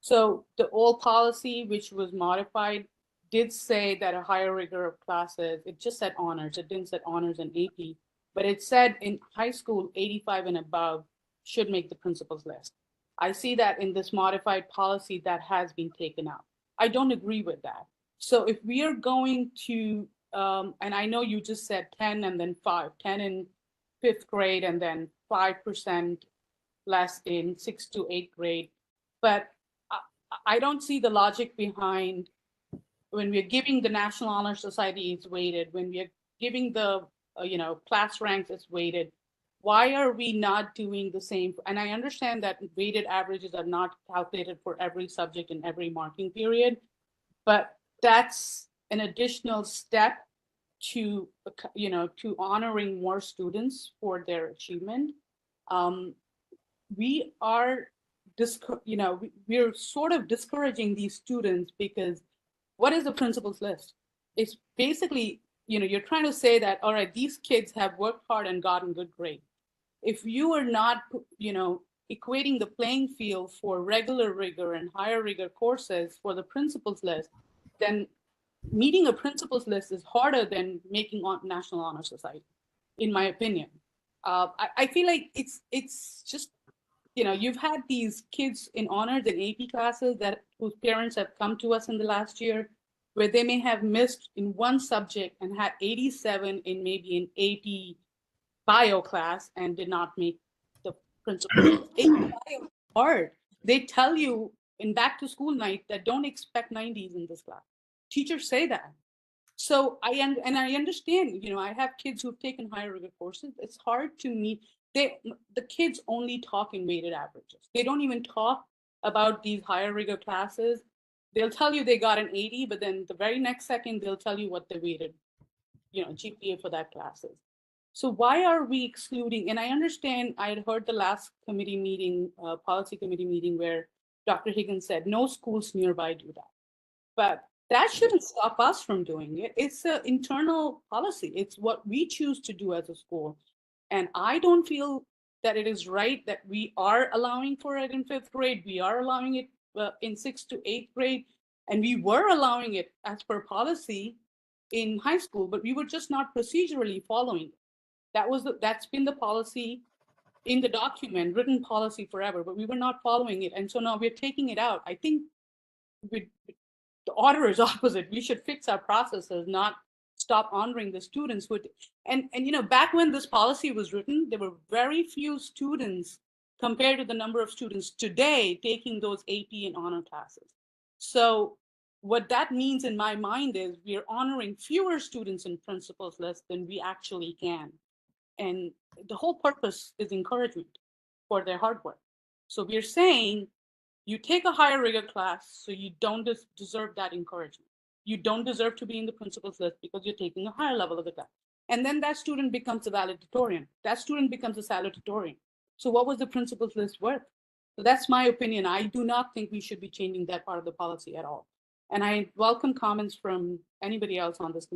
So the old policy, which was modified, did say that a higher rigor of classes, it just said honors, it didn't say honors and AP, but it said in high school, 85 and above should make the principal's list. I see that in this modified policy that has been taken out. I don't agree with that. So if we are going to, and I know you just said 10 and then 5, 10 in fifth grade and then 5% less in sixth to eighth grade, but I don't see the logic behind when we're giving the National Honor Society is weighted, when we're giving the class ranks is weighted. Why are we not doing the same? And I understand that weighted averages are not calculated for every subject in every marking period, but that's an additional step to to honoring more students for their achievement. We are we're sort of discouraging these students because what is the principal's list? It's basically, you're trying to say that, all right, these kids have worked hard and gotten good grades. If you are not, equating the playing field for regular rigor and higher rigor courses for the principal's list, then meeting a principal's list is harder than making National Honor Society, in my opinion. I feel like it's just, you've had these kids in honors and AP classes whose parents have come to us in the last year, where they may have missed in one subject and had 87 in maybe an AP bio class and did not make the principal. It's bio hard. They tell you in back to school night that don't expect 90s in this class. Teachers say that. So I understand, I have kids who've taken higher rigor courses. It's hard to meet. The kids only talk in weighted averages. They don't even talk about these higher rigor classes. They'll tell you they got an 80, but then the very next second they'll tell you what they weighted, GPA for that class is. So why are we excluding? And I understand, I had heard the last committee meeting, policy committee meeting, where Dr. Higgins said no schools nearby do that. But that shouldn't stop us from doing it. It's an internal policy. It's what we choose to do as a school. And I don't feel that it is right that we are allowing for it in fifth grade. We are allowing it in sixth to eighth grade. And we were allowing it as per policy in high school, but we were just not procedurally following it. That's been the policy in the document, written policy forever, but we were not following it. And so now we're taking it out. I think the order is opposite. We should fix our processes, not stop honoring the students who, and back when this policy was written, there were very few students compared to the number of students today taking those AP and honor classes. So what that means in my mind is we're honoring fewer students in principal's list than we actually can. And the whole purpose is encouragement for their hard work. So we're saying you take a higher rigor class, so you don't deserve that encouragement. You don't deserve to be in the principal's list because you're taking a higher level of the class. And then that student becomes a valedictorian. That student becomes a salutatorian. So what was the principal's list worth? So that's my opinion. I do not think we should be changing that part of the policy at all. And I welcome comments from anybody else on this committee.